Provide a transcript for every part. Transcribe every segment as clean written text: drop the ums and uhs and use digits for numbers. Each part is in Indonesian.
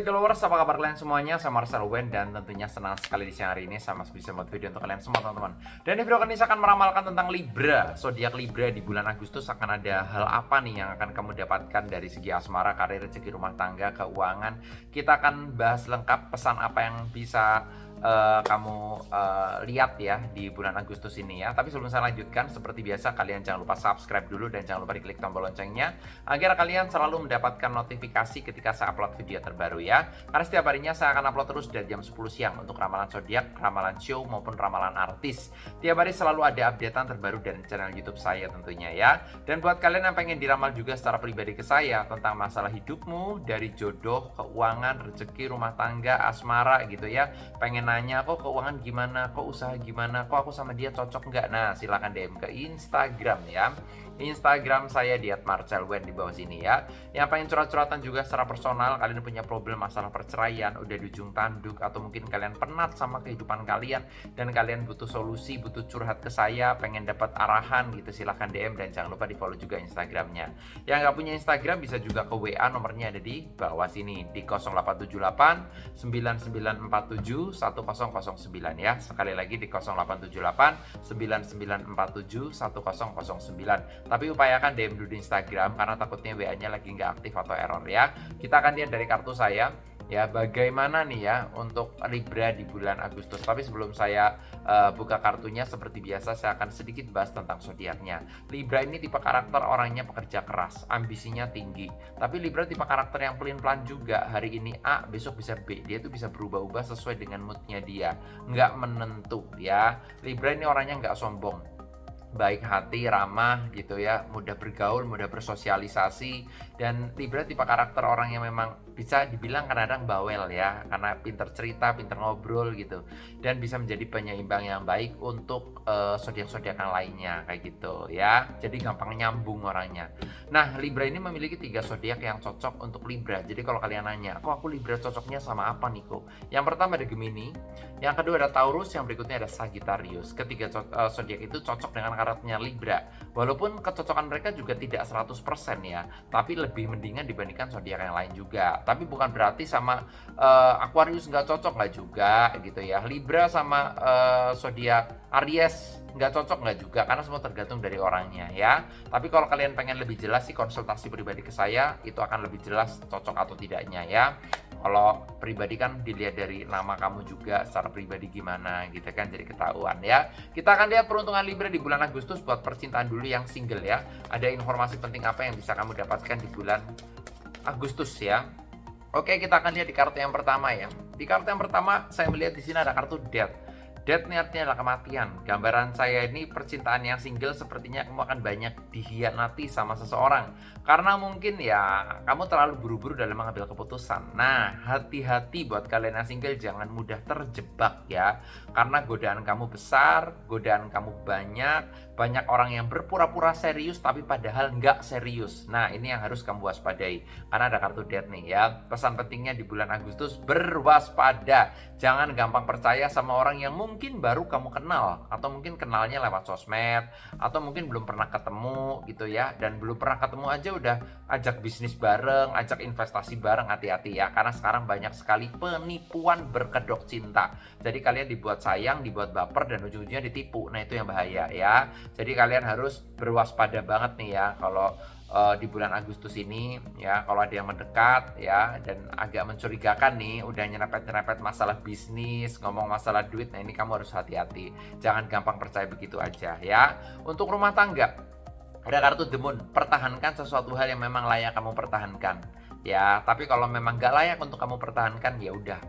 Zodiac-lovers, apa kabar kalian semuanya? Saya Marcel Wen dan tentunya senang sekali di siang hari ini saya masih bisa buat video untuk kalian semua teman-teman. Dan di video kali ini saya akan meramalkan tentang Libra. Zodiak Libra di bulan Agustus akan ada hal apa nih yang akan kamu dapatkan dari segi asmara, karir, rezeki, rumah tangga, keuangan. Kita akan bahas lengkap pesan apa yang bisa kamu lihat ya di bulan Agustus ini ya. Tapi sebelum saya lanjutkan, seperti biasa kalian jangan lupa subscribe dulu dan jangan lupa diklik tombol loncengnya agar kalian selalu mendapatkan notifikasi ketika saya upload video terbaru ya. Karena setiap harinya saya akan upload terus dari jam 10 siang untuk ramalan zodiak, ramalan show maupun ramalan artis. Tiap hari selalu ada updatean terbaru dari channel YouTube saya tentunya ya. Dan buat kalian yang pengen diramal juga secara pribadi ke saya tentang masalah hidupmu dari jodoh, keuangan, rezeki, rumah tangga, asmara gitu ya. Pengen nanya kok keuangan gimana, kok usaha gimana, kok aku sama dia cocok nggak? Nah silahkan DM ke Instagram ya. Instagram saya di @marcelwen di bawah sini ya. Yang pengen curhat-curhatan juga secara personal, kalian punya problem masalah perceraian, udah di ujung tanduk, atau mungkin kalian penat sama kehidupan kalian dan kalian butuh solusi, butuh curhat ke saya, pengen dapat arahan gitu, silahkan DM dan jangan lupa di follow juga Instagramnya. Yang nggak punya Instagram bisa juga ke WA, nomornya ada di bawah sini di 0878 9947 1009 ya. Sekali lagi di 0878 9947 1009. Tapi upayakan DM dulu di Instagram karena takutnya WA-nya lagi nggak aktif atau error ya. Kita akan lihat dari kartu saya ya bagaimana nih ya untuk Libra di bulan Agustus. Tapi sebelum saya buka kartunya, seperti biasa saya akan sedikit bahas tentang zodiaknya. Libra ini tipe karakter orangnya pekerja keras, ambisinya tinggi. Tapi Libra tipe karakter yang pelin-pelan juga. Hari ini A, besok bisa B. Dia tuh bisa berubah-ubah sesuai dengan moodnya dia, nggak menentu ya. Libra ini orangnya nggak sombong, baik hati, ramah gitu ya, mudah bergaul, mudah bersosialisasi. Dan Libra tipe karakter orang yang memang bisa dibilang kadang-kadang bawel ya, karena pinter cerita, pinter ngobrol gitu, dan bisa menjadi penyeimbang yang baik untuk zodiak-zodiak yang lainnya kayak gitu ya. Jadi gampang nyambung orangnya. Nah Libra ini memiliki 3 zodiak yang cocok untuk Libra. Jadi kalau kalian nanya, kok aku Libra cocoknya sama apa nih kok? Yang pertama ada Gemini, yang kedua ada Taurus, yang berikutnya ada Sagittarius. Ketiga zodiak itu cocok dengan karakternya Libra. Walaupun kecocokan mereka juga tidak 100% ya, tapi lebih mendingan dibandingkan zodiak yang lain juga. Tapi bukan berarti sama Aquarius nggak cocok, nggak juga gitu ya. Libra sama zodiak Aries nggak cocok nggak juga, karena semua tergantung dari orangnya ya. Tapi kalau kalian pengen lebih jelas sih, konsultasi pribadi ke saya itu akan lebih jelas cocok atau tidaknya ya. Kalau pribadi kan dilihat dari nama kamu juga secara pribadi gimana gitu kan, jadi ketahuan ya. Kita akan lihat peruntungan Libra di bulan Agustus buat percintaan dulu yang single ya. Ada informasi penting apa yang bisa kamu dapatkan di bulan Agustus ya. Oke, kita akan lihat di kartu yang pertama ya. Di kartu yang pertama saya melihat di sini ada kartu Death. Death ini artinya adalah kematian. Gambaran saya ini percintaan yang single sepertinya kamu akan banyak dikhianati sama seseorang. Karena mungkin ya kamu terlalu buru-buru dalam mengambil keputusan. Nah hati-hati buat kalian yang single, jangan mudah terjebak ya. Karena godaan kamu besar, godaan kamu banyak orang yang berpura-pura serius tapi padahal nggak serius. Nah ini yang harus kamu waspadai karena ada kartu Death nih ya. Pesan pentingnya di bulan Agustus, berwaspada. Jangan gampang percaya sama orang yang mungkin baru kamu kenal, atau mungkin kenalnya lewat sosmed, atau mungkin belum pernah ketemu gitu ya. Dan belum pernah ketemu aja udah ajak bisnis bareng, ajak investasi bareng. Hati-hati ya, karena sekarang banyak sekali penipuan berkedok cinta. Jadi kalian dibuat sayang, dibuat baper, dan ujung-ujungnya ditipu. Nah itu yang bahaya ya. Jadi kalian harus berwaspada banget nih ya kalau di bulan Agustus ini ya. Kalau ada yang mendekat ya dan agak mencurigakan nih, udah nyerempet-nyerempet masalah bisnis, ngomong masalah duit, nah ini kamu harus hati-hati, jangan gampang percaya begitu aja ya. Untuk rumah tangga ada kartu The Moon. Pertahankan sesuatu hal yang memang layak kamu pertahankan ya. Tapi kalau memang gak layak untuk kamu pertahankan, ya udah,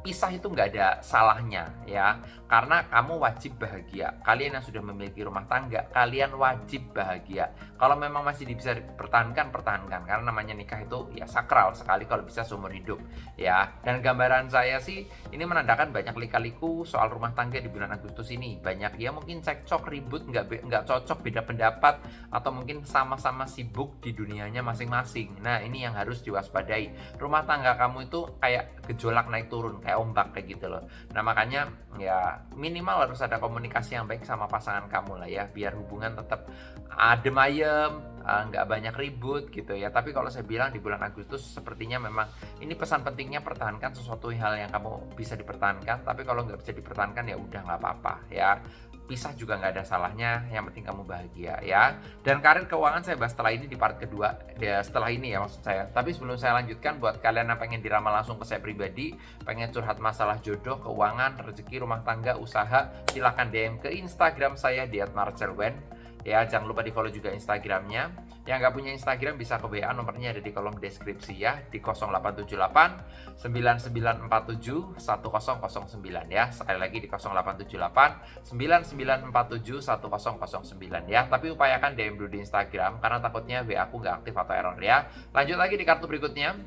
pisah itu nggak ada salahnya ya, karena kamu wajib bahagia. Kalian yang sudah memiliki rumah tangga, kalian wajib bahagia. Kalau memang masih bisa dipertahankan, pertahankan, karena namanya nikah itu ya sakral sekali, kalau bisa seumur hidup ya. Dan gambaran saya sih ini menandakan banyak lika-liku soal rumah tangga di bulan Agustus ini. Banyak ya mungkin cekcok, ribut, nggak cocok, beda pendapat, atau mungkin sama-sama sibuk di dunianya masing-masing. Nah ini yang harus diwaspadai. Rumah tangga kamu itu kayak gejolak naik turun, kayak ombak kayak gitu loh. Nah makanya ya minimal harus ada komunikasi yang baik sama pasangan kamu lah ya, biar hubungan tetap adem ayem, nggak banyak ribut gitu ya. Tapi kalau saya bilang di bulan Agustus sepertinya memang ini pesan pentingnya, pertahankan sesuatu hal yang kamu bisa dipertahankan. Tapi kalau nggak bisa dipertahankan ya udah nggak apa-apa ya, pisah juga nggak ada salahnya, yang penting kamu bahagia ya. Dan karir keuangan saya bahas setelah ini di part kedua ya, setelah ini ya maksud saya. Tapi sebelum saya lanjutkan, buat kalian yang pengen diramal langsung ke saya pribadi, pengen curhat masalah jodoh, keuangan, rezeki, rumah tangga, usaha, silahkan DM ke Instagram saya di @marcelwen ya. Jangan lupa di follow juga Instagramnya. Yang nggak punya Instagram bisa ke WA, nomornya ada di kolom deskripsi ya, di 0878 9947 1009 ya. Sekali lagi di 0878 9947 1009 ya. Tapi upayakan DM dulu di Instagram karena takutnya WA aku nggak aktif atau error ya. Lanjut lagi di kartu berikutnya,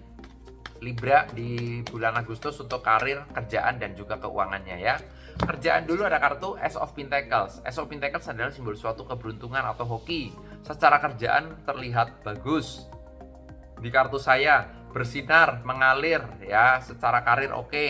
Libra di bulan Agustus untuk karir, kerjaan, dan juga keuangannya ya. Kerjaan dulu ada kartu Ace of Pentacles. Ace of Pentacles adalah simbol suatu keberuntungan atau hoki. Secara kerjaan terlihat bagus. Di kartu saya bersinar, mengalir ya. Secara karir oke.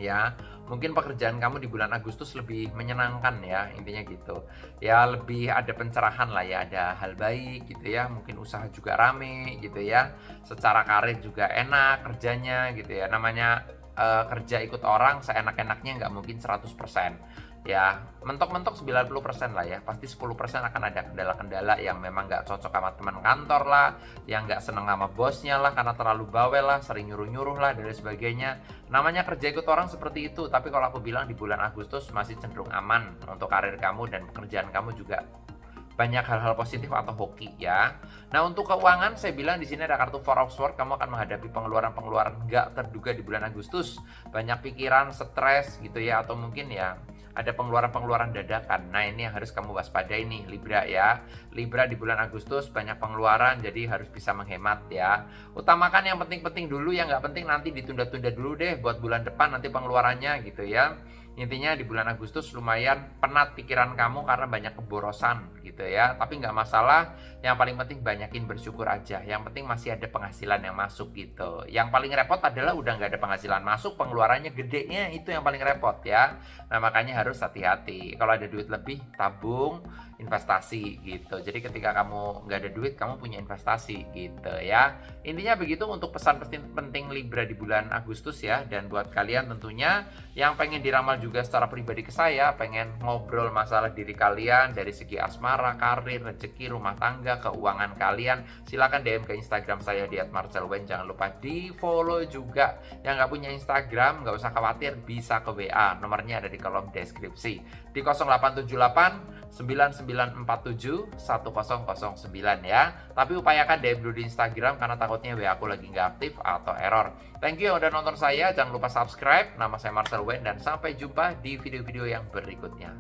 Ya. Mungkin pekerjaan kamu di bulan Agustus lebih menyenangkan ya, intinya gitu. Ya lebih ada pencerahan lah ya, ada hal baik gitu ya. Mungkin usaha juga rame gitu ya. Secara karir juga enak kerjanya gitu ya. Namanya kerja ikut orang seenak-enaknya nggak mungkin 100%. Ya, mentok-mentok 90% lah ya. Pasti 10% akan ada kendala-kendala yang memang nggak cocok sama teman kantor lah, yang nggak seneng sama bosnya lah karena terlalu bawel lah, sering nyuruh-nyuruh lah, dan sebagainya. Namanya kerja ikut orang seperti itu. Tapi kalau aku bilang di bulan Agustus masih cenderung aman untuk karir kamu dan pekerjaan kamu juga banyak hal-hal positif atau hoki ya. Nah untuk keuangan saya bilang di sini ada kartu Four of Swords. Kamu akan menghadapi pengeluaran-pengeluaran nggak terduga di bulan Agustus. Banyak pikiran, stres gitu ya, atau mungkin ya ada pengeluaran-pengeluaran dadakan. Nah ini yang harus kamu waspadai nih Libra ya. Libra di bulan Agustus banyak pengeluaran, jadi harus bisa menghemat ya. Utamakan yang penting-penting dulu, yang nggak penting nanti ditunda-tunda dulu deh buat bulan depan nanti pengeluarannya gitu ya. Intinya di bulan Agustus lumayan penat pikiran kamu karena banyak keborosan gitu ya. Tapi nggak masalah, yang paling penting banyakin bersyukur aja. Yang penting masih ada penghasilan yang masuk gitu. Yang paling repot adalah udah nggak ada penghasilan masuk, pengeluarannya gedenya, itu yang paling repot ya. Nah makanya harus hati-hati. Kalau ada duit lebih, tabung, investasi gitu. Jadi ketika kamu nggak ada duit, kamu punya investasi gitu ya. Intinya begitu untuk pesan penting Libra di bulan Agustus ya. Dan buat kalian tentunya yang pengen diramal juga secara pribadi ke saya, pengen ngobrol masalah diri kalian dari segi asmara, karir, rezeki, rumah tangga, keuangan kalian, silakan DM ke Instagram saya di @marcelwen. Jangan lupa di follow juga. Yang nggak punya Instagram nggak usah khawatir, bisa ke WA, nomornya ada di kolom deskripsi di 0878 9947 1009 ya. Tapi upayakan DM dulu di Instagram karena takutnya WA aku lagi nggak aktif atau error. Thank you yang udah nonton saya, jangan lupa subscribe. Nama saya Marcelwen dan sampai jumpa di video-video yang berikutnya.